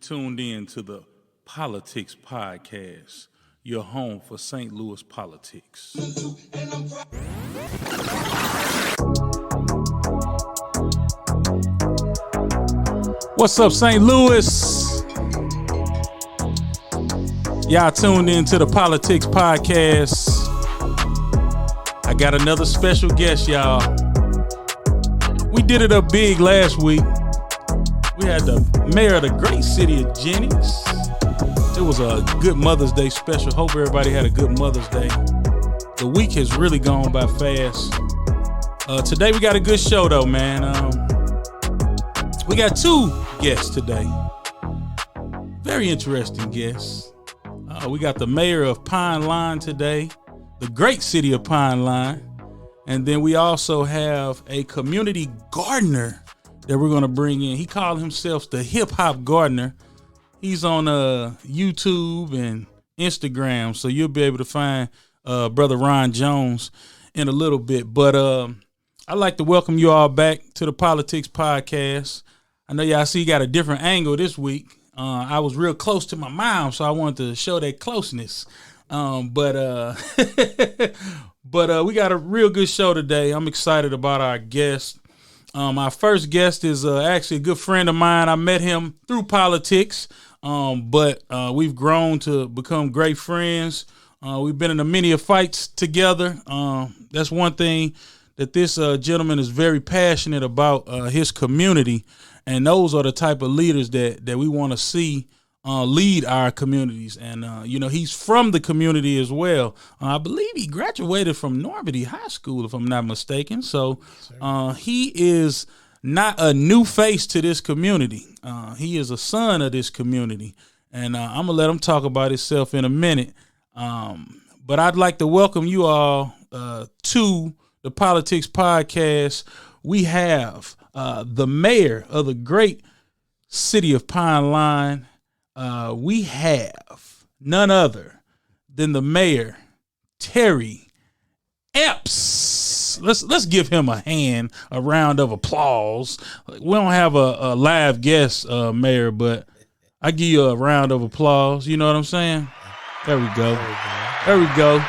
tuned in to the Politics Podcast, your home for St. Louis politics. What's up, St. Louis? Y'all tuned in to the Politics Podcast. I got another special guest, y'all. We did it up big last week. We had the mayor of the great city of Jennings. It was a good Mother's Day special. Hope everybody had a good Mother's Day. The week has really gone by fast. Today we got a good show though, man. We got two guests today. Very interesting guests. We got the mayor of Pine Line today, the great city of Pine Line. And then we also have a community gardener that we're going to bring in. He called himself the hip hop gardener. He's on YouTube and Instagram, so you'll be able to find Brother Ron Jones in a little bit. But I'd like to welcome you all back to the Politics Podcast. I know y'all see you got a different angle this week. I was real close to my mom, so I wanted to show that closeness. But we got a real good show today. I'm excited about our guest. Our first guest is actually a good friend of mine. I met him through politics, but we've grown to become great friends. We've been in many fights together. That's one thing that this gentleman is very passionate about, his community, and those are the type of leaders that we want to see lead our communities. And, he's from the community as well. I believe he graduated from Normandy High School, if I'm not mistaken. So he is not a new face to this community. He is a son of this community. And I'm going to let him talk about himself in a minute. But I'd like to welcome you all to the Politics Podcast. We have the mayor of the great city of Pine Line. We have none other than the Mayor Terry Epps. Let's give him a round of applause. We don't have a live guest, Mayor, but I give you a round of applause. You know what I'm saying? There we go. There we go.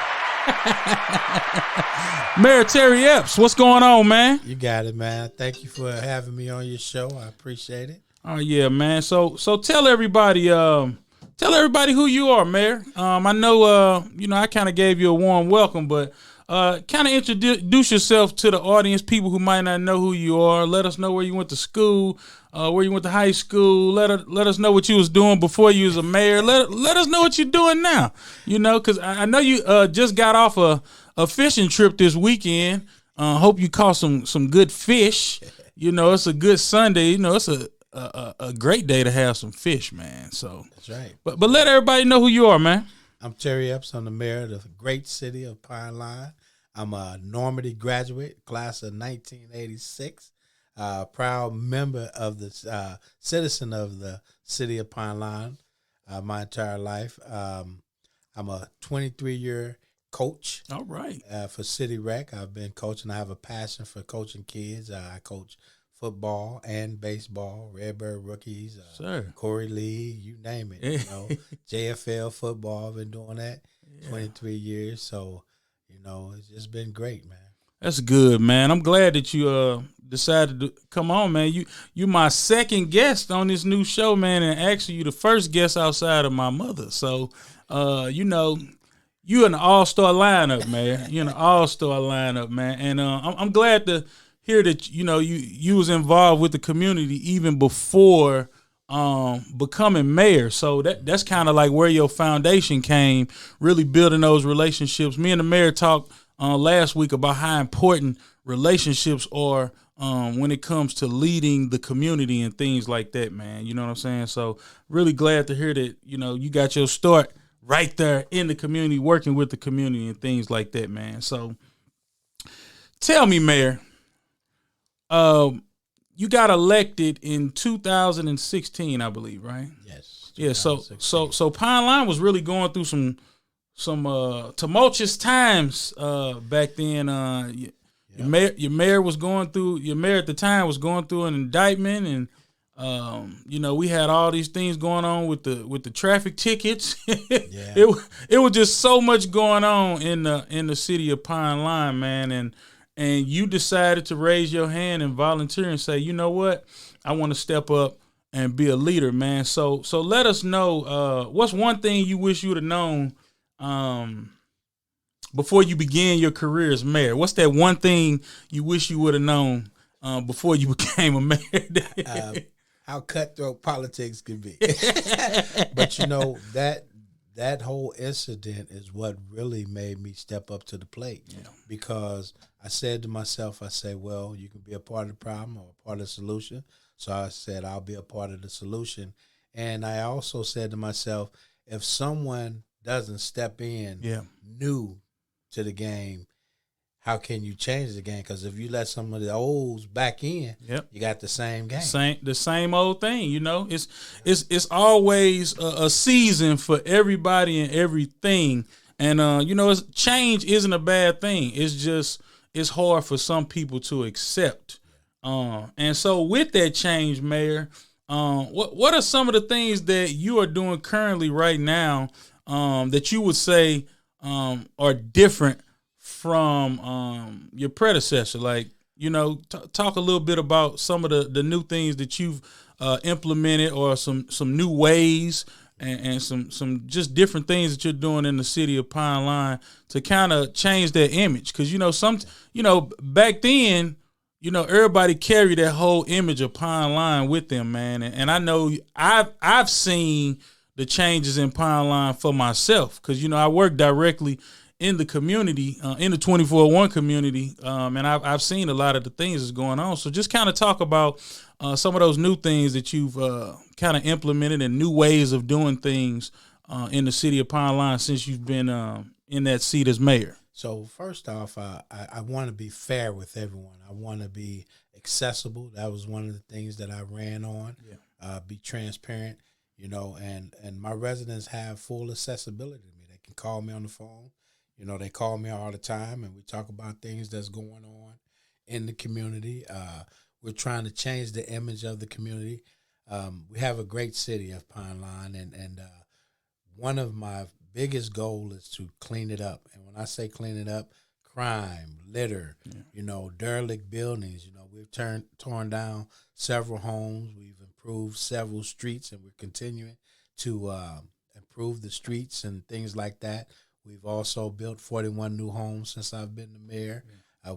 Mayor Terry Epps, what's going on, man? You got it, man. Thank you for having me on your show. I appreciate it. Oh yeah, man. So tell everybody who you are, Mayor. I know I kind of gave you a warm welcome, but kind of introduce yourself to the audience, people who might not know who you are. Let us know where you went to school, where you went to high school. Let us know what you was doing before you was a mayor. Let us know what you're doing now. Because I know you just got off a fishing trip this weekend. Hope you caught some good fish. It's a good Sunday. It's a great day to have some fish, man. So that's right. But let everybody know who you are, man. I'm Terry Epps. I'm the mayor of the great city of Pine Line. I'm a Normandy graduate, class of 1986. Proud member of the citizen of the city of Pine Line my entire life. I'm a 23-year coach. All right. For City Rec. I've been coaching. I have a passion for coaching kids. I coach football and baseball, Redbird rookies, Corey Lee, you name it. JFL football, I've been doing that 23 years. So, it's just been great, man. That's good, man. I'm glad that you decided to come on, man. You my second guest on this new show, man, and actually you the first guest outside of my mother. So, you in the all-star lineup, man. You're in the all-star lineup, man. And I'm glad to hear that you was involved with the community even before becoming mayor. So that's kind of like where your foundation came, really building those relationships. Me and the mayor talked last week about how important relationships are when it comes to leading the community and things like that, man. You know what I'm saying? So really glad to hear that you got your start right there in the community, working with the community and things like that, man. So tell me, Mayor, you got elected in 2016, I believe, right? Yes. Yeah. So Pine Line was really going through some tumultuous times back then. Your mayor at the time was going through an indictment, and We had all these things going on with the traffic tickets. Yeah. It was just so much going on in the city of Pine Line, man, and you decided to raise your hand and volunteer and say, you know what, I want to step up and be a leader, man. So let us know what's one thing you wish you would have known before you began your career as mayor. What's that one thing you wish you would have known before you became a mayor? How cutthroat politics can be. But that whole incident is what really made me step up to the plate. Yeah. Because I said to myself, well, you can be a part of the problem or a part of the solution. So I said, I'll be a part of the solution. And I also said to myself, if someone doesn't step in new to the game, how can you change the game? Because if you let some of the olds back in, you got the same game. The same old thing, It's always a season for everybody and everything. And, change isn't a bad thing. It's just it's hard for some people to accept. And so with that change, Mayor, what are some of the things that you are doing currently right now that you would say are different from your predecessor? Like, talk a little bit about some of the new things that you've implemented, or some new ways and some just different things that you're doing in the city of Pine Line to kind of change that image. Because, back then, everybody carried that whole image of Pine Line with them, man. And I know I've seen the changes in Pine Line for myself because, I work directly in the community, in the 24-1 community, and I've seen a lot of the things that's going on. So just kind of talk about some of those new things that you've kind of implemented and new ways of doing things in the city of Pine Line since you've been in that seat as mayor. So first off, I want to be fair with everyone. I want to be accessible. That was one of the things that I ran on. Yeah. Be transparent, and my residents have full accessibility to me. They can call me on the phone. They call me all the time, and we talk about things that's going on in the community. We're trying to change the image of the community. We have a great city of Pine Line, and one of my biggest goal is to clean it up. And when I say clean it up, crime, litter, derelict buildings. We've torn down several homes. We've improved several streets, and we're continuing to improve the streets and things like that. We've also built 41 new homes since I've been the mayor.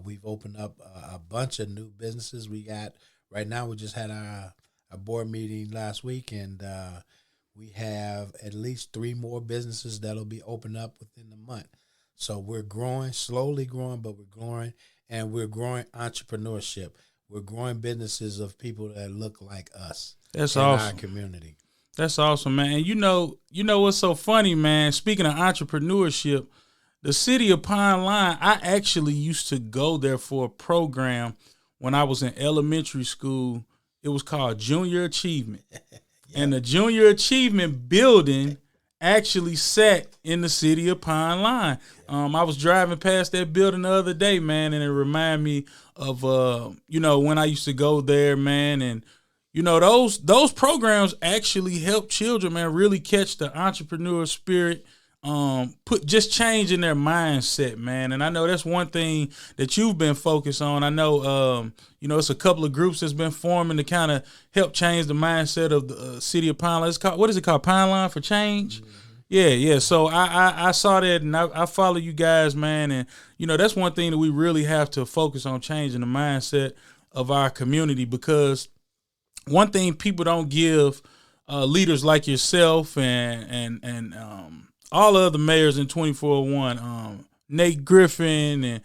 We've opened up a bunch of new businesses. We just had our board meeting last week, and we have at least 3 more businesses that'll be opened up within the month. So we're growing, slowly growing, but we're growing, and we're growing entrepreneurship. We're growing businesses of people that look like us. That's in awesome. Our community. That's awesome, man. And you know what's so funny, man? Speaking of entrepreneurship, the city of Pine Line, I actually used to go there for a program when I was in elementary school. It was called Junior Achievement. And the Junior Achievement building actually sat in the city of Pine Line. I was driving past that building the other day, man, and it reminded me of, when I used to go there, man. And, those programs actually help children, man, really catch the entrepreneur spirit, just changing their mindset, man. And I know that's one thing that you've been focused on. I know, it's a couple of groups that's been forming to kind of help change the mindset of the city of Pine Line. What is it called? Pine Line for Change? Mm-hmm. Yeah. So I saw that, and I follow you guys, man. And, that's one thing that we really have to focus on, changing the mindset of our community, because one thing people don't give leaders like yourself and all the other mayors in 24-1, Nate Griffin and,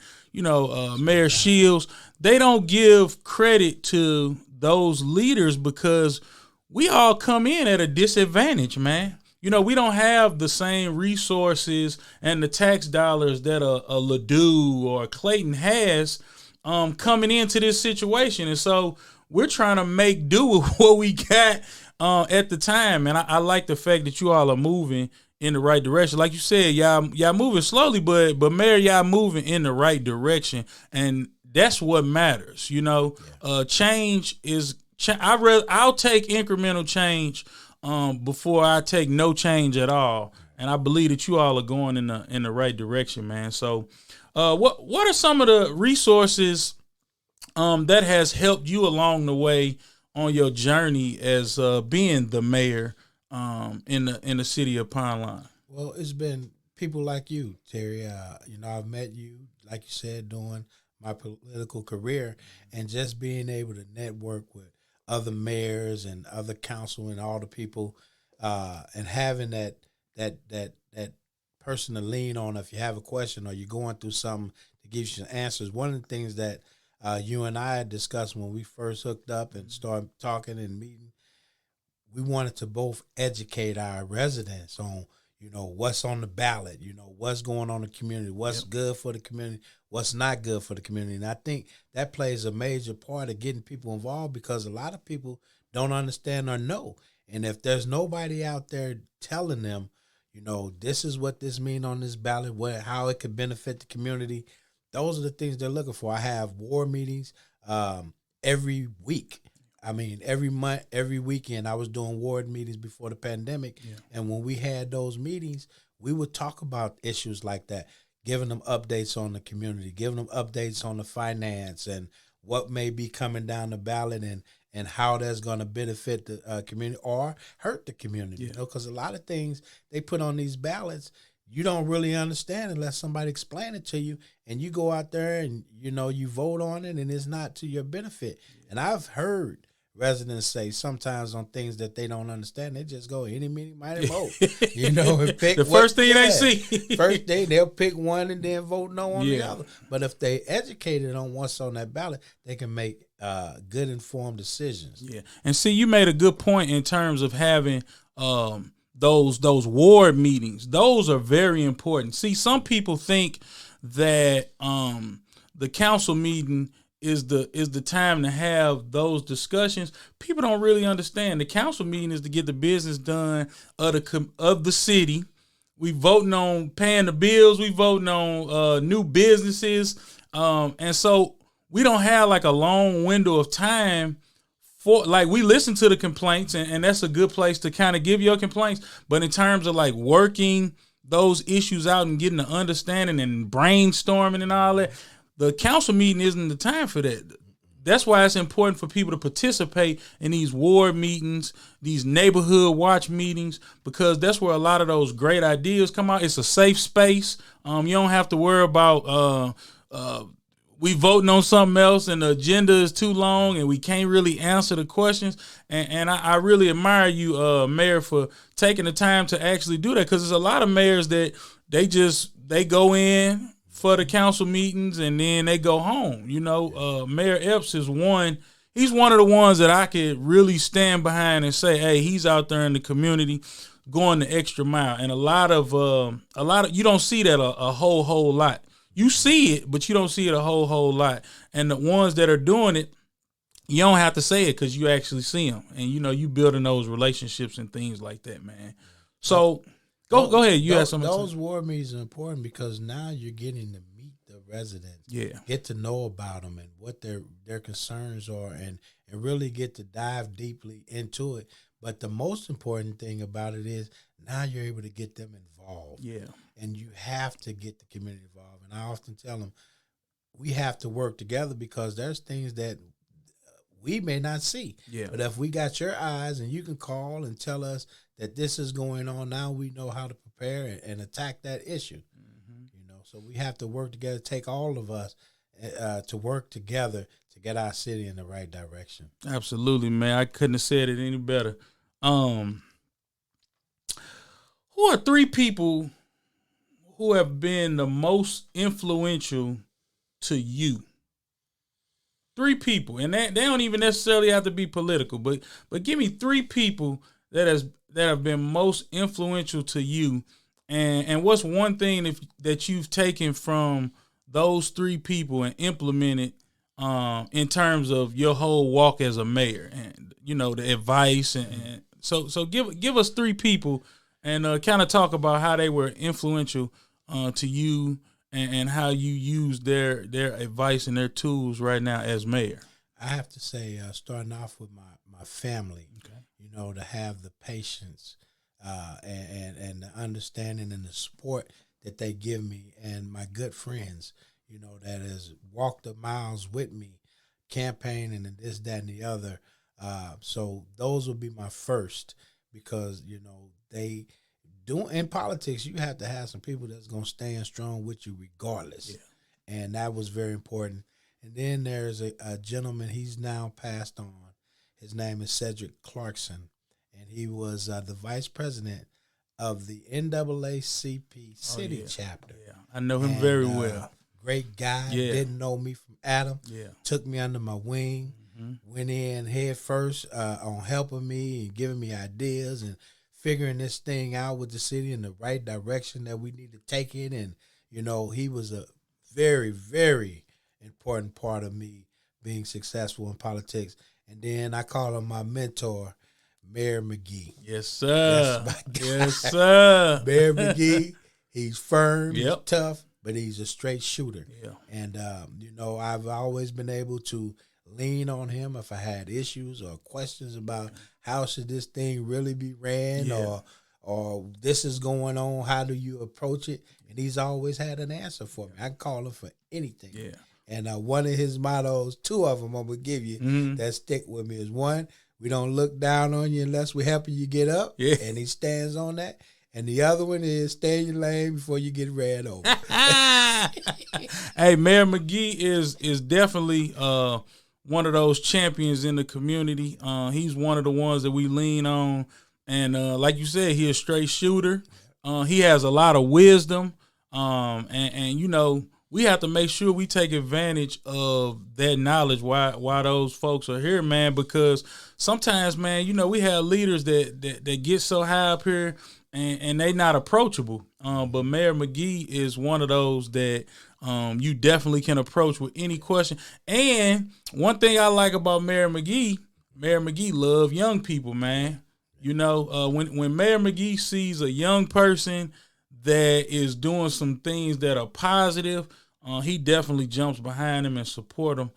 Mayor Shields, they don't give credit to those leaders because we all come in at a disadvantage, man. We don't have the same resources and the tax dollars that a Ladue or a Clayton has coming into this situation. And so we're trying to make do with what we got at the time. And I like the fact that you all are moving in the right direction. Like you said, y'all moving slowly, but Mayor, y'all moving in the right direction. And that's what matters. Change is I'll take incremental change before I take no change at all. And I believe that you all are going in the right direction, man. So, what are some of the resources that has helped you along the way on your journey as being the mayor in the city of Pine Line? Well, it's been people like you, Terry. I've met you, like you said, doing my political career, and just being able to network with other mayors and other council and all the people, and having that person to lean on if you have a question or you're going through something to give you some answers. One of the things that you and I had discussed when we first hooked up and started talking and meeting, we wanted to both educate our residents on, what's on the ballot, what's going on in the community, what's good for the community, what's not good for the community. And I think that plays a major part of getting people involved, because a lot of people don't understand or know. And if there's nobody out there telling them, this is what this means on this ballot, how it could benefit the community, those are the things they're looking for. I have ward meetings every week. I mean, every month, every weekend, I was doing ward meetings before the pandemic. Yeah. And when we had those meetings, we would talk about issues like that, giving them updates on the community, giving them updates on the finance and what may be coming down the ballot and how that's going to benefit the community or hurt the community. Because a lot of things they put on these ballots, you don't really understand unless somebody explain it to you, and you go out there and, you vote on it and it's not to your benefit. And I've heard residents say sometimes on things that they don't understand, they just go any, meeny, mighty vote. And pick the first thing they see. First day they'll pick one and then vote no on the other. But if they educated on what's on that ballot, they can make good informed decisions. Yeah, and see, you made a good point in terms of having those ward meetings. Those are very important. See, some people think that the council meeting is the time to have those discussions. People don't really understand. The council meeting is to get the business done of the city. We voting on paying the bills. We voting on new businesses, and so we don't have like a long window of time for, like, we listen to the complaints, and that's a good place to kind of give your complaints. But in terms of like working those issues out and getting the understanding and brainstorming and all that, the council meeting isn't the time for that. That's why it's important for people to participate in these ward meetings, these neighborhood watch meetings, because that's where a lot of those great ideas come out. It's a safe space. You don't have to worry about we voting on something else and the agenda is too long and we can't really answer the questions. And I really admire you, Mayor, for taking the time to actually do that, because there's a lot of mayors that they go in for the council meetings and then they go home. Mayor Epps is he's one of the ones that I could really stand behind and say, hey, he's out there in the community going the extra mile. And a lot of you don't see that a whole lot. You see it, but you don't see it a whole lot. And the ones that are doing it, you don't have to say it because you actually see them. And, you building those relationships and things like that, man. So go ahead. You have something. Those ward meetings are important because now you're getting to meet the residents. Yeah. Get to know about them and what their concerns are and really get to dive deeply into it. But the most important thing about it is now you're able to get them involved. Yeah. And you have to get the community involved. And I often tell them we have to work together because there's things that we may not see. Yeah. But if we got your eyes and you can call and tell us that this is going on, now we know how to prepare and attack that issue. Mm-hmm. So we have to work together, take all of us to work together to get our city in the right direction. Absolutely, man. I couldn't have said it any better. Who are three people who have been the most influential to you? Three people, and they don't even necessarily have to be political, but give me three people that have been most influential to you, and what's one thing that you've taken from those three people and implemented in terms of your whole walk as a mayor, and the advice, and so give us three people and kind of talk about how they were influential to you and how you use their advice and their tools right now as mayor. I have to say, starting off with my family, to have the patience and the understanding and the support that they give me, and my good friends, that has walked the miles with me, campaigning and this, that, and the other. So those will be my first, because, they do in politics, you have to have some people that's going to stand strong with you regardless. Yeah. And that was very important. And then there's a gentleman, he's now passed on. His name is Cedric Clarkson, and he was the vice president of the NAACP City chapter. Yeah, I know him very well. Great guy. Yeah. Didn't know me from Adam. Yeah. Took me under my wing. Mm-hmm. Went in head first on helping me and giving me ideas and figuring this thing out with the city in the right direction that we need to take it. And, he was a very, very important part of me being successful in politics. And then I call him my mentor, Mayor McGee. Yes, sir. That's my guy. Yes, sir. Mayor McGee, he's firm, he's tough, but he's a straight shooter. Yeah. And, I've always been able to lean on him if I had issues or questions about how should this thing really be ran, or this is going on, how do you approach it? And he's always had an answer for me. I can call him for anything. Yeah. And one of his mottos, two of them I'm going to give you that stick with me is, one, we don't look down on you unless we're helping you get up. Yeah. And he stands on that. And the other one is, stay in your lane before you get ran over. Hey, Mayor McGee is definitely one of those champions in the community. He's one of the ones that we lean on. And like you said, he's a straight shooter. He has a lot of wisdom. And we have to make sure we take advantage of that knowledge why those folks are here, man, because sometimes, man, we have leaders that get so high up here and they not approachable. But Mayor McGee is one of those that you definitely can approach with any question. And one thing I like about Mayor McGee love young people, man. When Mayor McGee sees a young person that is doing some things that are positive, he definitely jumps behind him and support him,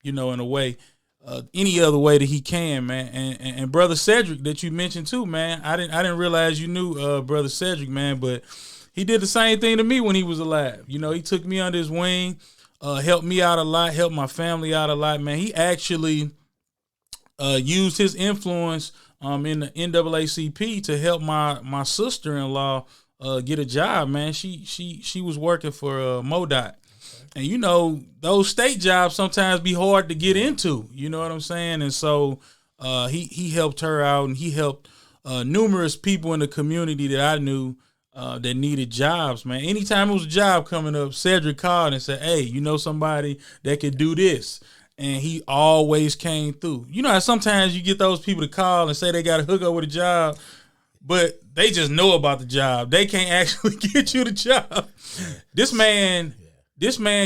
in a way, any other way that he can, man. And Brother Cedric that you mentioned too, man, I didn't realize you knew Brother Cedric, man, but he did the same thing to me when he was alive. He took me under his wing, helped me out a lot, helped my family out a lot, man. He actually used his influence in the NAACP to help my sister-in-law get a job, man. She was working for MoDOT. And those state jobs sometimes be hard to get into, you know what I'm saying? And so he helped her out, and he helped numerous people in the community that I knew that needed jobs, man. Anytime it was a job coming up, Cedric called and said, hey, somebody that could do this. And he always came through. How sometimes you get those people to call and say they got to hook up with a job, but they just know about the job. They can't actually get you the job. This man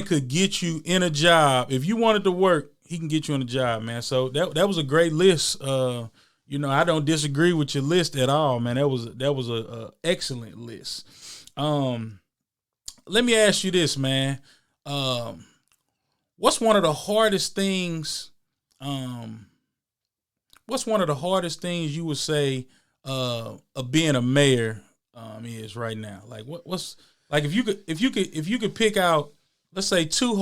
could get you in a job. If you wanted to work, he can get you in a job, man. So that was a great list. I don't disagree with your list at all, man. That was a excellent list. Let me ask you this, man. What's one of the hardest things? What's one of the hardest things you would say of being a mayor is right now? Like what's like if you could pick out, let's say, two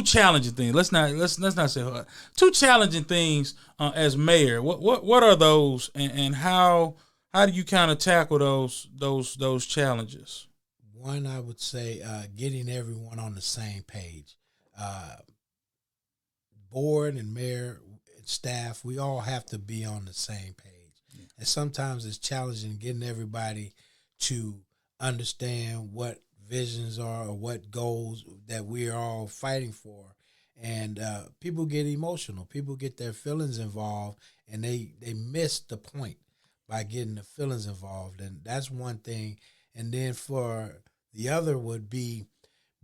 challenging things. Let's not say hard. Two challenging things as mayor. What are those, and how do you kind of tackle those challenges? One, I would say getting everyone on the same page. Board and mayor and staff, we all have to be on the same page. Yeah. And sometimes it's challenging getting everybody to understand what visions are or what goals that we're all fighting for. And people get emotional. People get their feelings involved, and they miss the point by getting the feelings involved. And that's one thing. And then for the other would be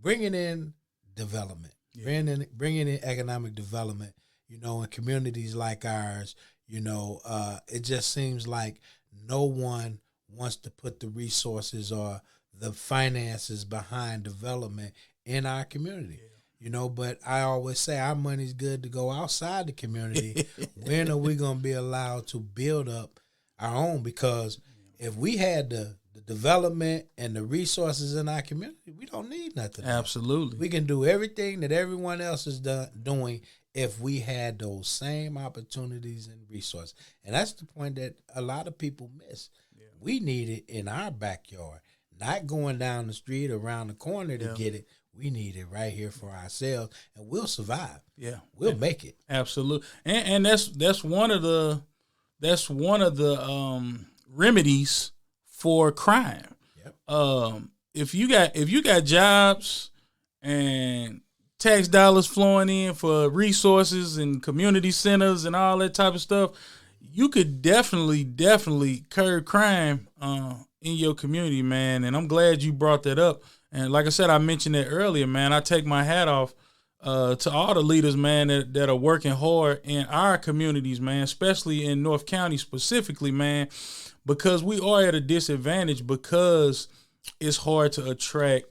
bringing in development, bringing in economic development, in communities like ours. It just seems like no one wants to put the resources or the finances behind development in our community. But I always say our money's good to go outside the community. When are we going to be allowed to build up our own? Because if we had the development and the resources in our community, we don't need nothing. Absolutely. We can do everything that everyone else is doing if we had those same opportunities and resources. And that's the point that a lot of people miss. Yeah. We need it in our backyard, not going down the street around the corner to get it. We need it right here for ourselves, and we'll survive. Yeah, we'll make it. Absolutely, and that's one of the remedies for crime. Yep. If you got jobs and tax dollars flowing in for resources and community centers and all that type of stuff, you could definitely curb crime in your community, man. And I'm glad you brought that up. And like I said, I mentioned it earlier, man. I take my hat off to all the leaders, man, that are working hard in our communities, man, especially in North County specifically, man, because we are at a disadvantage because it's hard to attract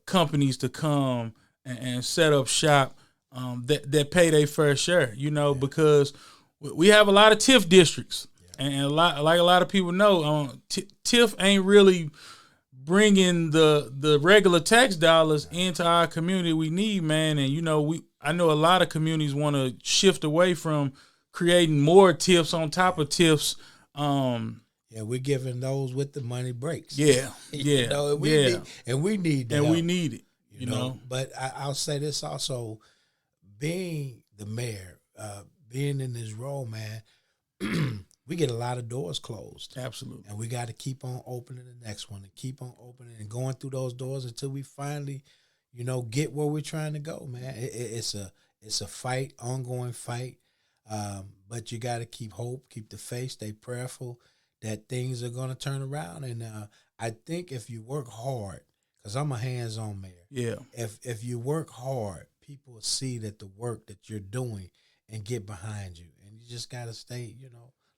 companies to come and set up shop that pay their fair share, because we have a lot of TIF districts. Yeah. And a lot of people know, TIF ain't really bringing the regular tax dollars into our community we need, man. And I know a lot of communities want to shift away from creating more TIFs on top of TIFs. We're giving those with the money breaks. Yeah, and we need that. And we need it. You know. But I'll say this also: being the mayor, being in this role, man. We get a lot of doors closed. Absolutely. And we got to keep on opening the next one and keep on opening and going through those doors until we finally, get where we're trying to go, man. It's a fight, ongoing fight. But you got to keep hope, keep the faith, stay prayerful that things are going to turn around. And I think if you work hard, because I'm a hands-on mayor. Yeah. If you work hard, people will see that the work that you're doing and get behind you. And you just got to stay,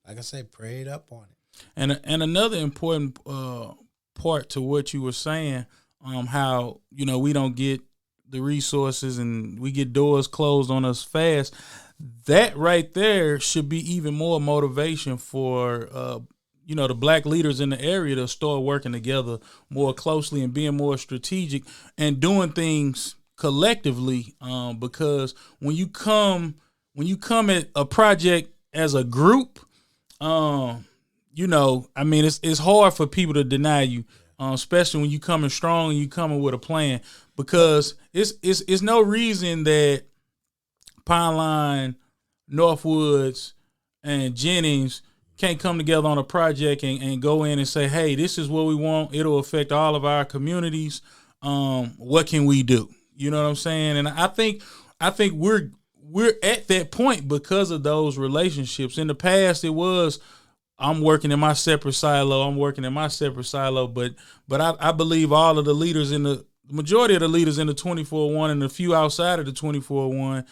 like I say, prayed up on it. And another important part to what you were saying, how, we don't get the resources and we get doors closed on us fast. That right there should be even more motivation for, the black leaders in the area to start working together more closely and being more strategic and doing things collectively. Because when you come at a project as a group, it's hard for people to deny you, especially when you coming strong and you coming with a plan, because it's no reason that Pine Line, Northwoods, and Jennings can't come together on a project and go in and say, hey, this is what we want. It'll affect all of our communities. What can we do? You know what I'm saying? And I think we're at that point because of those relationships. In the past, it was, I'm working in my separate silo. But I believe all of the leaders the majority of the leaders in the 24-1 and a few outside of the 24-1,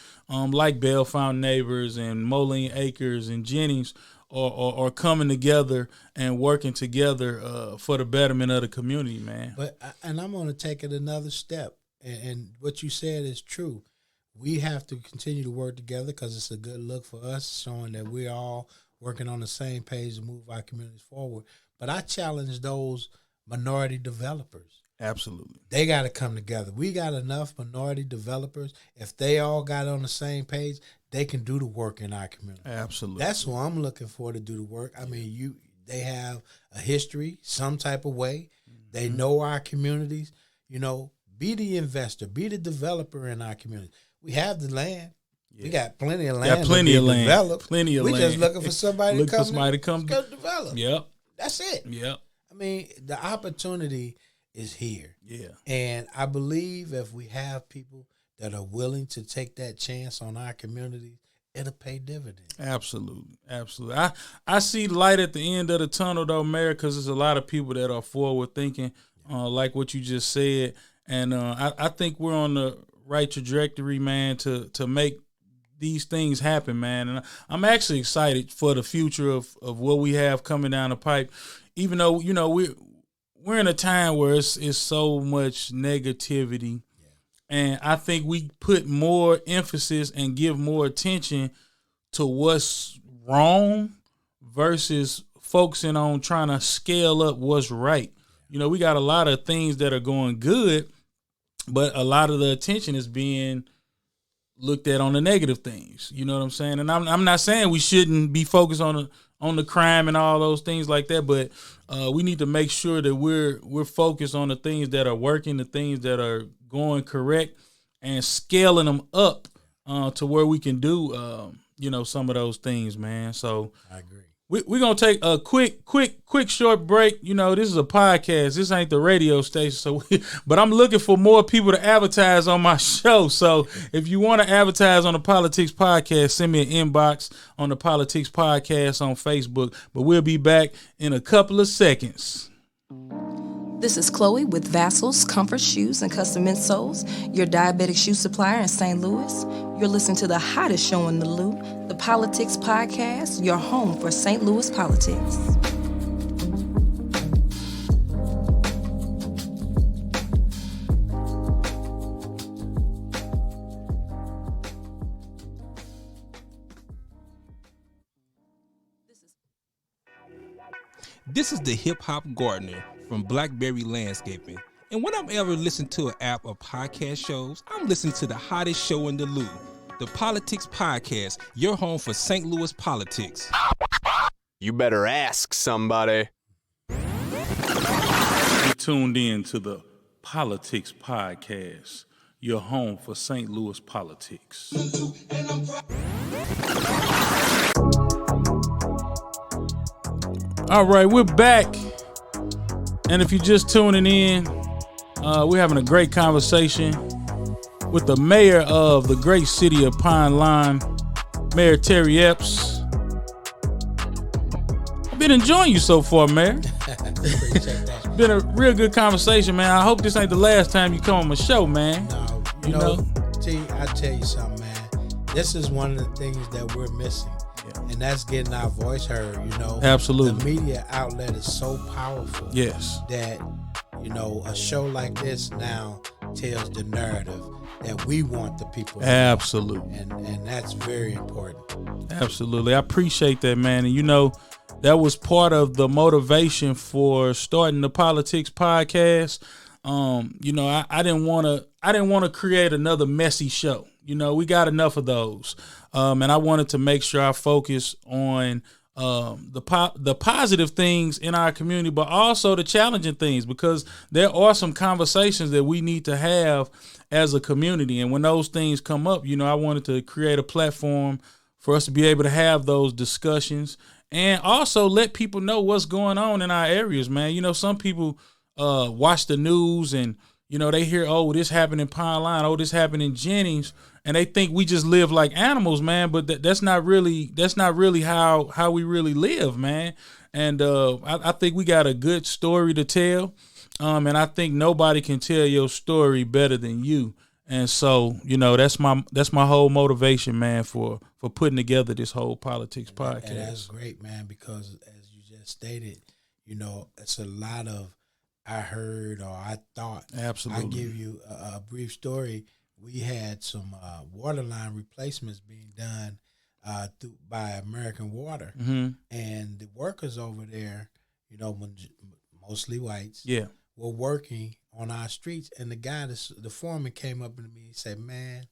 like Bell Fountain Neighbors and Moline Acres and Jennings, are coming together and working together for the betterment of the community, man. And I'm going to take it another step. And what you said is true. We have to continue to work together because it's a good look for us, showing that we're all working on the same page to move our communities forward. But I challenge those minority developers. Absolutely. They got to come together. We got enough minority developers. If they all got on the same page, they can do the work in our community. Absolutely. That's who I'm looking for to do the work. I mean, they have a history, some type of way. Mm-hmm. They know our communities. Be the investor, be the developer in our community. We have the land. Yeah. We got plenty of land. Developed. Plenty of land. We just looking for somebody to come develop. Yep. That's it. Yep. I mean, the opportunity is here. Yeah. And I believe if we have people that are willing to take that chance on our community, it'll pay dividends. Absolutely. I see light at the end of the tunnel, though, Mayor, because there's a lot of people that are forward thinking, like what you just said. And I think we're on the right trajectory, man, to make these things happen, man. And I'm actually excited for the future of what we have coming down the pipe, even though, we're in a time where it's so much negativity. Yeah. And I think we put more emphasis and give more attention to what's wrong versus focusing on trying to scale up what's right. You know, we got a lot of things that are going good, but a lot of the attention is being looked at on the negative things. You know what I'm saying? And I'm not saying we shouldn't be focused on the crime and all those things like that, but we need to make sure that we're focused on the things that are working, the things that are going correct, and scaling them up to where we can do some of those things, man. So I agree. We're going to take a quick short break. You know, this is a podcast. This ain't the radio station. But I'm looking for more people to advertise on my show. So if you want to advertise on the Politics Podcast, send me an inbox on the Politics Podcast on Facebook. But we'll be back in a couple of seconds. This is Chloe with Vassals, Comfort Shoes, and Custom Insoles, your diabetic shoe supplier in St. Louis. You're listening to the hottest show in the Lou, the Politics Podcast, your home for St. Louis politics. This is the Hip Hop Gardener from Blackberry Landscaping. And when I'm ever listening to an app or podcast shows, I'm listening to the hottest show in the Lou, the Politics Podcast, your home for St. Louis politics. You better ask somebody. You're tuned in to the Politics Podcast, your home for St. Louis politics. All right, we're back. And if you're just tuning in, we're having a great conversation with the mayor of the great city of Pine Line, Mayor Terry Epps. I've been enjoying you so far, Mayor. Appreciate that. Been a real good conversation, man. I hope this ain't the last time you come on my show, man. No, you know, T, I tell you something, man. This is one of the things that we're missing. And that's getting our voice heard, you know. Absolutely. The media outlet is so powerful. Yes. That, you know, a show like this now tells the narrative that we want the people to know. Absolutely. And that's very important. Absolutely. I appreciate that, man. And, you know, that was part of the motivation for starting the Politics Podcast. You know, I didn't want to create another messy show. You know, we got enough of those. And I wanted to make sure I focus on the positive things in our community, but also the challenging things, because there are some conversations that we need to have as a community. And when those things come up, you know, I wanted to create a platform for us to be able to have those discussions and also let people know what's going on in our areas, man. You know, some people watch the news and, you know, they hear, oh, this happened in Pine Line, oh, this happened in Jennings, and they think we just live like animals, man. But that's not really how we really live, man. And I think we got a good story to tell, and I think nobody can tell your story better than you. And so, you know, that's my whole motivation, man, for putting together this whole Politics Podcast. And that's great, man, because as you just stated, you know, it's a lot of I heard or I thought. Absolutely. I'll give you a brief story. We had some water line replacements being done by American Water. Mm-hmm. And the workers over there, you know, mostly whites, Yeah. were working on our streets. And the guy, the foreman came up to me and said, man,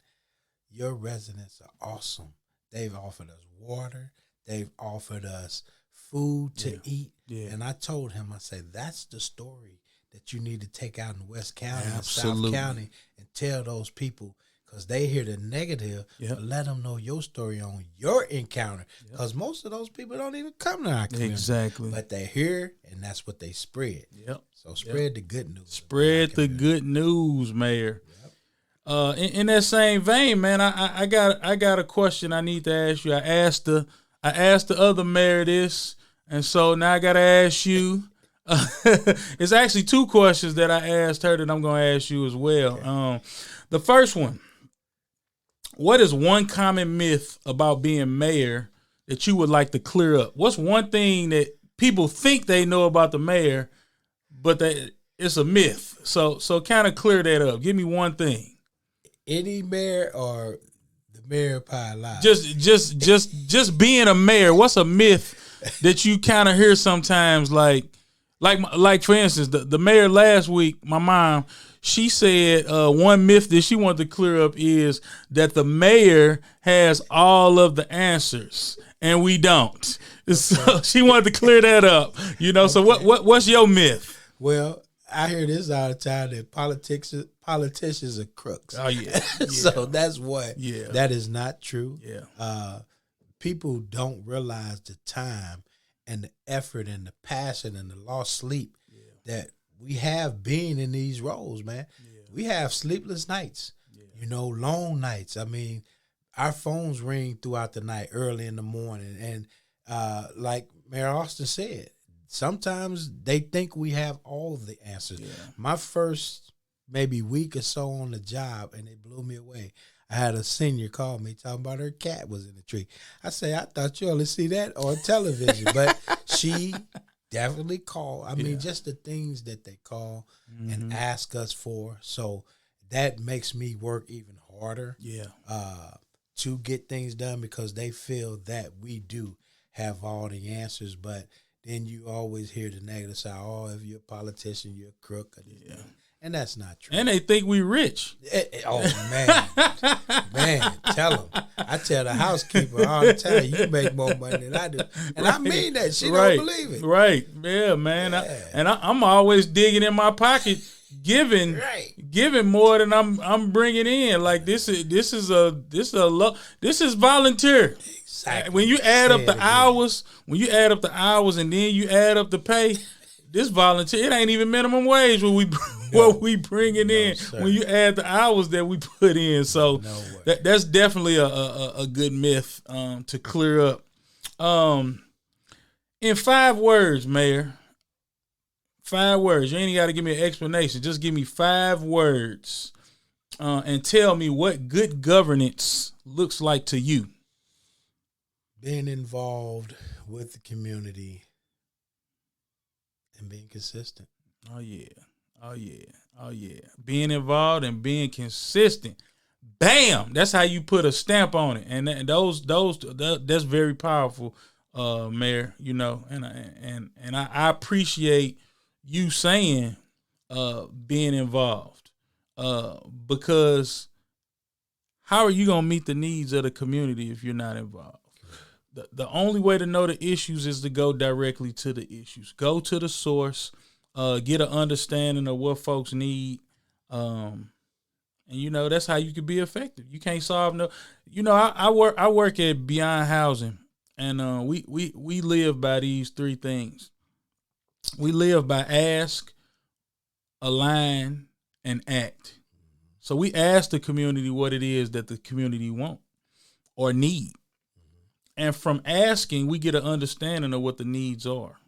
your residents are awesome. They've offered us water. They've offered us food to eat. Yeah. And I told him, I said, that's the story that you need to take out in West County and South County and tell those people, because they hear the negative, but let them know your story on your encounter, because most of those people don't even come to our community. Exactly. But they're here, and that's what they spread. Yep. So spread the good news. Spread the good news, Mayor. Yep. In that same vein, man, I got a question I need to ask you. I asked the other mayor this, and so now I got to ask you. It's actually two questions that I asked her that I'm going to ask you as well. Okay. The first one, what is one common myth about being mayor that you would like to clear up? What's one thing that people think they know about the mayor, but it's a myth? So kind of clear that up. Give me one thing. Any mayor or the mayor of Pine Line? Just being a mayor. What's a myth that you kind of hear sometimes? Like for instance, the mayor last week, my mom, she said one myth that she wanted to clear up is that the mayor has all of the answers and we don't. Okay. So she wanted to clear that up. So what's your myth? Well, I hear this all the time that politicians are crooks. Oh yeah. So that's what. Yeah. That is not true. Yeah. People don't realize the time and the effort and the passion and the lost sleep that we have being in these roles, man. Yeah. We have sleepless nights, long nights. I mean, our phones ring throughout the night, early in the morning. And like Mayor Austin said, sometimes they think we have all the answers. Yeah. My first maybe week or so on the job, and it blew me away. I had a senior call me talking about her cat was in the tree. I say, I thought you only see that on television, but she definitely called. I mean, just the things that they call and ask us for. So that makes me work even harder to get things done because they feel that we do have all the answers. But then you always hear the negative side. Oh, if you're a politician, you're a crook. And that's not true. And they think we rich. Oh, man. Man, tell them. I tell the housekeeper all the time, you make more money than I do. And I mean that. She don't believe it. Right. Yeah, man. Yeah. I'm always digging in my pocket, giving more than I'm bringing in. Like this is volunteer. Exactly. When you add up the hours, and then you add up the pay, this volunteer, it ain't even minimum wage what we bringing in sir. When you add the hours that we put in. So that's definitely a good myth to clear up. In 5 words, Mayor, 5 words. You ain't got to give me an explanation. Just give me 5 words and tell me what good governance looks like to you. Being involved with the community and being consistent. Oh yeah. Being involved and being consistent. Bam! That's how you put a stamp on it. And that's very powerful, Mayor. And I appreciate you saying being involved. Because how are you gonna meet the needs of the community if you're not involved? The only way to know the issues is to go directly to the issues. Go to the source, get an understanding of what folks need. And that's how you can be effective. You can't solve I work at Beyond Housing, and we live by these 3 things. We live by ask, align, and act. So we ask the community what it is that the community want or need. And from asking, we get an understanding of what the needs are.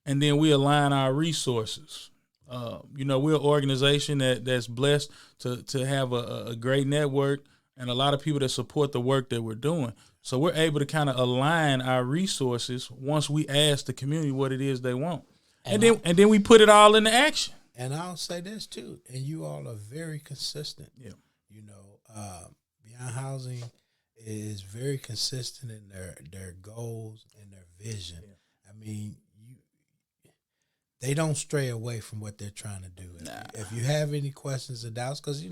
And then we align our resources. We're an organization that's blessed to have a great network and a lot of people that support the work that we're doing. So we're able to kind of align our resources once we ask the community what it is they want. And then we put it all into action. And I'll say this too, and you all are very consistent. Yeah. Beyond Housing is very consistent in their goals and their vision. Yeah. I mean, they don't stray away from what they're trying to do. Nah. If you have any questions or doubts, because,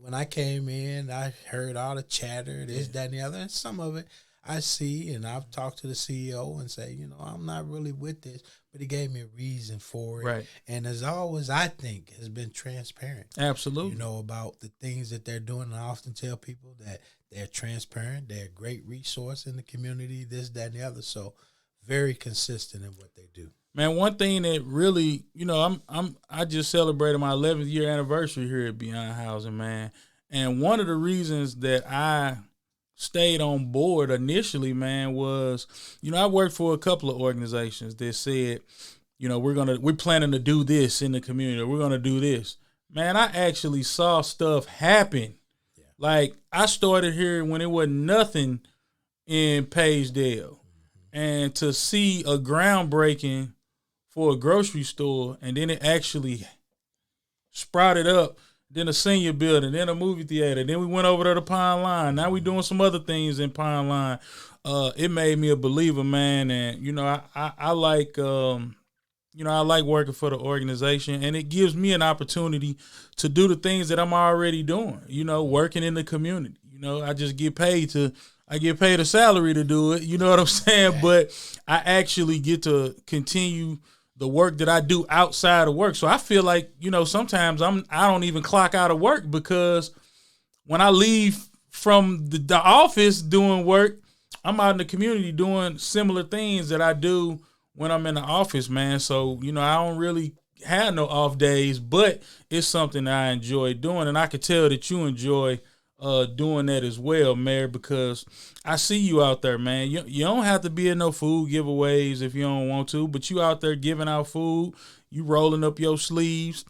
when I came in, I heard all the chatter, this, that, and the other, and some of it I see, and I've talked to the CEO and say, I'm not really with this, but he gave me a reason for it. Right. And as always, I think has been transparent. Absolutely. About the things that they're doing. And I often tell people that they're transparent. They're a great resource in the community, this, that, and the other. So very consistent in what they do. Man, one thing that really, I just celebrated my 11th year anniversary here at Beyond Housing, man. And one of the reasons that I stayed on board initially, man, was, I worked for a couple of organizations that said, we're planning to do this in the community. We're going to do this. Man, I actually saw stuff happen. Yeah. Like, I started here when it wasn't nothing in Paigedale. Mm-hmm. And to see a groundbreaking for a grocery store, and then it actually sprouted up then a senior building, then a movie theater. Then we went over to the Pine Line. Now we doing some other things in Pine Line. It made me a believer, man. And, you know, I like, I like working for the organization, and it gives me an opportunity to do the things that I'm already doing, you know, working in the community. You know, I get paid a salary to do it. You know what I'm saying? But I actually get to continue the work that I do outside of work. So I feel like, you know, sometimes I don't even clock out of work, because when I leave from the office doing work, I'm out in the community doing similar things that I do when I'm in the office, man. So, you know, I don't really have no off days, but it's something that I enjoy doing. And I could tell that you enjoy doing that as well, Mayor, because I see you out there, man. You don't have to be in no food giveaways if you don't want to, but you out there giving out food, you rolling up your sleeves,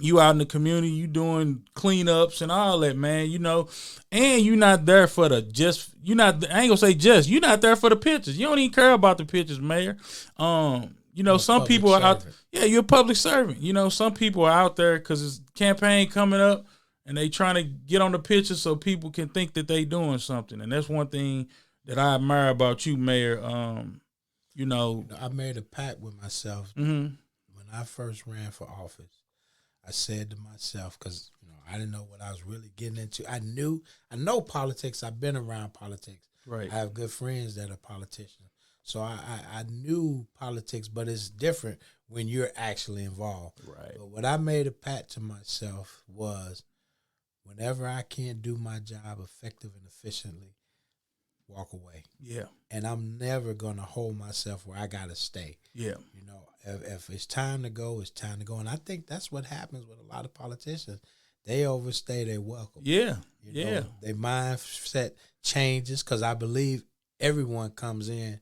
you out in the community, you doing cleanups and all that, man, you know, and you're not there for I ain't gonna say you're not there for the pictures. You don't even care about the pictures, Mayor. You know, some people are out, you're a public servant. You know, some people are out there because it's campaign coming up, and they trying to get on the picture so people can think that they doing something. And that's one thing that I admire about you, Mayor. You know, I made a pact with myself when I first ran for office. I said to myself, because you know I didn't know what I was really getting into. I know politics. I've been around politics. Right. I have good friends that are politicians, so I knew politics. But it's different when you're actually involved. Right. But what I made a pact to myself was, whenever I can't do my job effective and efficiently, walk away. Yeah. And I'm never going to hold myself where I got to stay. Yeah. You know, if it's time to go, it's time to go. And I think that's what happens with a lot of politicians. They overstay their welcome. Yeah. You know, their mindset changes, because I believe everyone comes in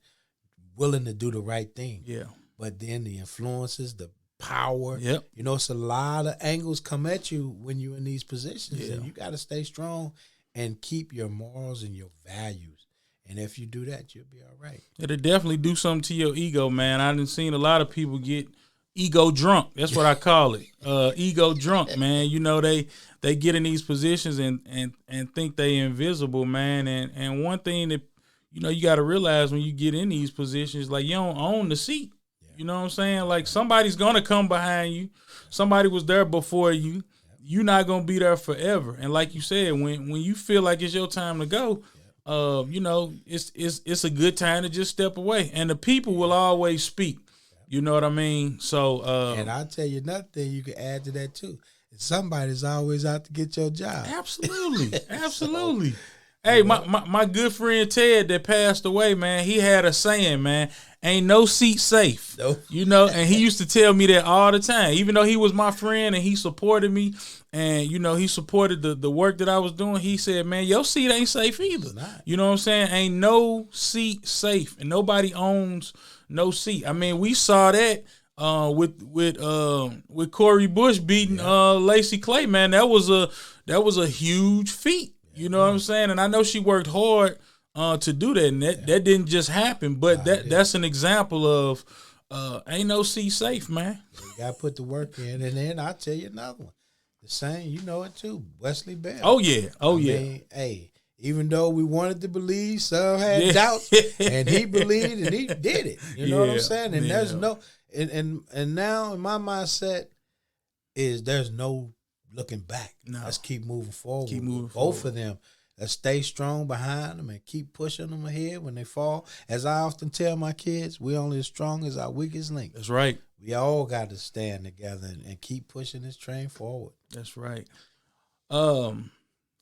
willing to do the right thing. Yeah. But then the influences, the power. Yep. You know, it's a lot of angles come at you when you're in these positions. Yeah. And you got to stay strong and keep your morals and your values. And if you do that, you'll be all right. It'll definitely do something to your ego, man. I done seen a lot of people get ego drunk. That's what I call it. Ego drunk, man. You know, they get in these positions and think they invisible, man. And one thing that, you know, you got to realize when you get in these positions, like, you don't own the seat. You know what I'm saying? Like, somebody's going to come behind you. Somebody was there before you. You're not going to be there forever. And like you said, when you feel like it's your time to go, you know, it's a good time to just step away. And the people will always speak. You know what I mean? So and I'll tell you another thing you can add to that too. Somebody's always out to get your job. Absolutely. Absolutely. So, hey, my good friend Ted that passed away, man, he had a saying, man, ain't no seat safe. Nope. You know, and he used to tell me that all the time, even though he was my friend and he supported me and, you know, he supported the work that I was doing. He said, man, your seat ain't safe either. You know what I'm saying? Ain't no seat safe, and nobody owns no seat. I mean, we saw that with Corey Bush beating Lacey Clay, man. That was a huge feat. You know what I'm saying? And I know she worked hard to do that, and that didn't just happen. But that's an example of ain't no seat safe, man. You got to put the work in. And then I'll tell you another one. The same, you know it too, Wesley Bell. Oh, yeah. I mean, hey, even though we wanted to believe, some had doubts, and he believed and he did it. You know what I'm saying? And there's no, and now in my mindset is there's no looking back. No. Let's keep moving forward. Both of them. Let's stay strong behind them and keep pushing them ahead when they fall. As I often tell my kids, we're only as strong as our weakest link. That's right. We all got to stand together and keep pushing this train forward. That's right. So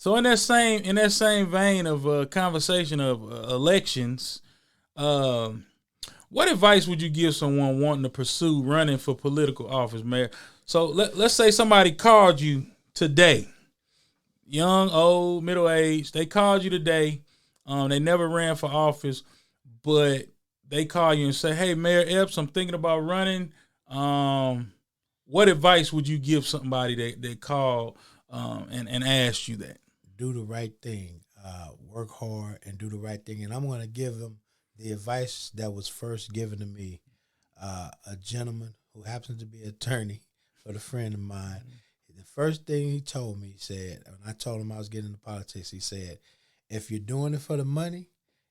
in that same vein of conversation of elections, what advice would you give someone wanting to pursue running for political office, Mayor? So let's say somebody called you today, young, old, middle-aged. They called you today. They never ran for office, but they call you and say, hey, Mayor Epps, I'm thinking about running. What advice would you give somebody that called and asked you that? Do the right thing. Work hard and do the right thing. And I'm going to give them the advice that was first given to me. A gentleman who happens to be an attorney, but a friend of mine. The first thing he told me, he said, when I told him I was getting into politics, he said, if you're doing it for the money,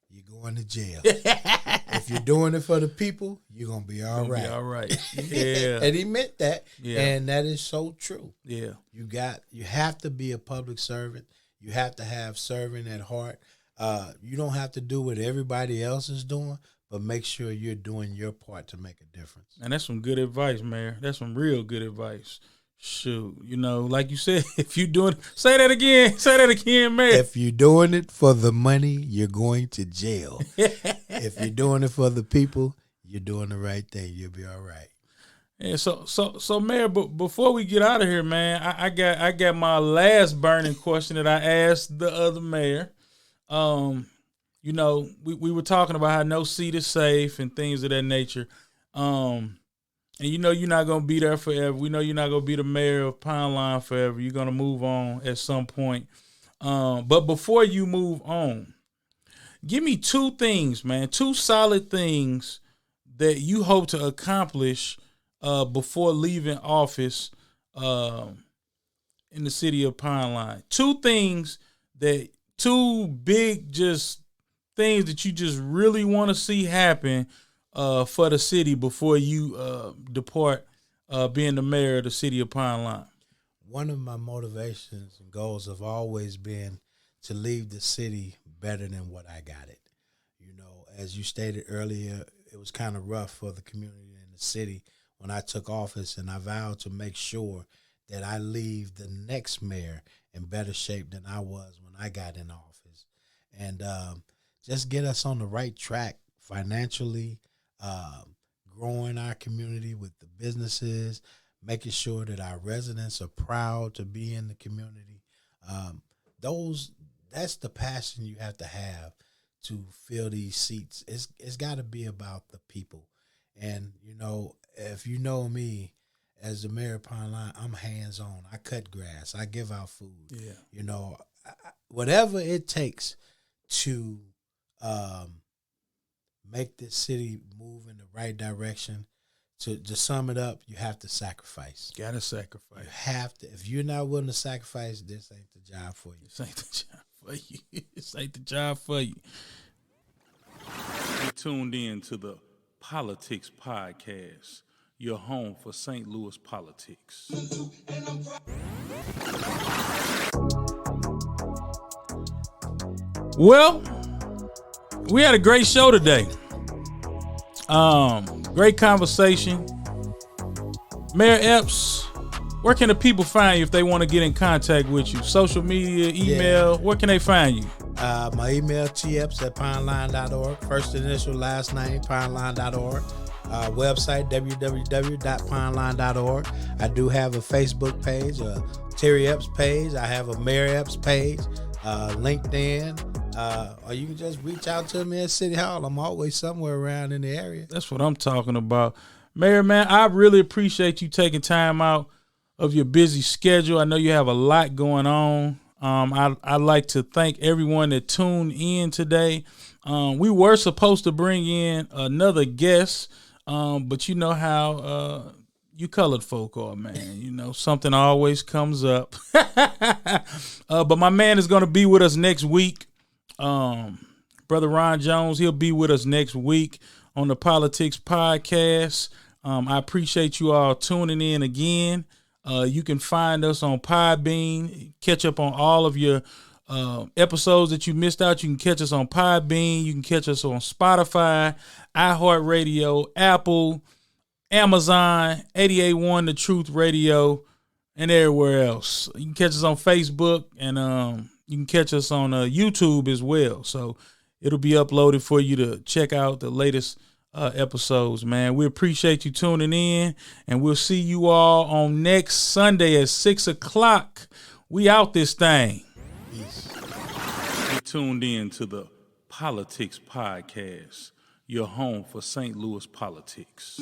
you're going to jail. If you're doing it for the people, you're going to be all right. Be all right. Yeah. And he meant that. Yeah. And that is so true. Yeah. You have to be a public servant. You have to have serving at heart. You don't have to do what everybody else is doing, but make sure you're doing your part to make a difference. And that's some good advice, Mayor. That's some real good advice. Shoot, like you said, if you doing, say that again, Mayor. If you're doing it for the money, you're going to jail. If you're doing it for the people, you're doing the right thing. You'll be all right. Yeah, so Mayor, but before we get out of here, man, I got my last burning question that I asked the other mayor. We were talking about how no seat is safe and things of that nature. And you're not going to be there forever. We know you're not going to be the mayor of Pine Line forever. You're going to move on at some point. But before you move on, give me two things, man, two solid things that you hope to accomplish before leaving office in the city of Pine Line. Two big just things that you just really want to see happen for the city before you depart being the mayor of the city of Pine Line. One of my motivations and goals have always been to leave the city better than what I got it. As you stated earlier, it was kind of rough for the community and the city when I took office, and I vowed to make sure that I leave the next mayor in better shape than I was when I got in office. And just get us on the right track financially, growing our community with the businesses, making sure that our residents are proud to be in the community. That's the passion you have to fill these seats. It's got to be about the people. And, if you know me as the mayor of Pine Line, I'm hands-on. I cut grass. I give out food. Yeah. Whatever it takes to make this city move in the right direction. To sum it up, you have to sacrifice. Gotta sacrifice. You have to. If you're not willing to sacrifice, this ain't the job for you. This ain't the job for you. This ain't the job for you. You're tuned in to the Politics Podcast, your home for St. Louis politics. Well, we had a great show today. Great conversation. Mayor Epps, where can the people find you if they want to get in contact with you? Social media, email, where can they find you? My email, teps@pineline.org. First initial, last name, pineline.org. Website, www.pineline.org. I do have a Facebook page, a Terry Epps page. I have a Mayor Epps page, LinkedIn. Or you can just reach out to me at City Hall. I'm always somewhere around in the area. That's what I'm talking about. Mayor, man, I really appreciate you taking time out of your busy schedule. I know you have a lot going on. I'd like to thank everyone that tuned in today. We were supposed to bring in another guest, but you know how you colored folk are, man. Something always comes up. But my man is going to be with us next week. Brother Ron Jones, he'll be with us next week on the Politics Podcast. I appreciate you all tuning in again. You can find us on Podbean, catch up on all of your episodes that you missed out. You can catch us on Podbean. You can catch us on Spotify, iHeartRadio, Apple, Amazon, 88.1 The Truth Radio, and everywhere else. You can catch us on Facebook, and you can catch us on YouTube as well. So it'll be uploaded for you to check out the latest episodes, man. We appreciate you tuning in, and we'll see you all on next Sunday at 6:00. We out this thing. Peace. You tuned in to the Politics Podcast, your home for St. Louis politics.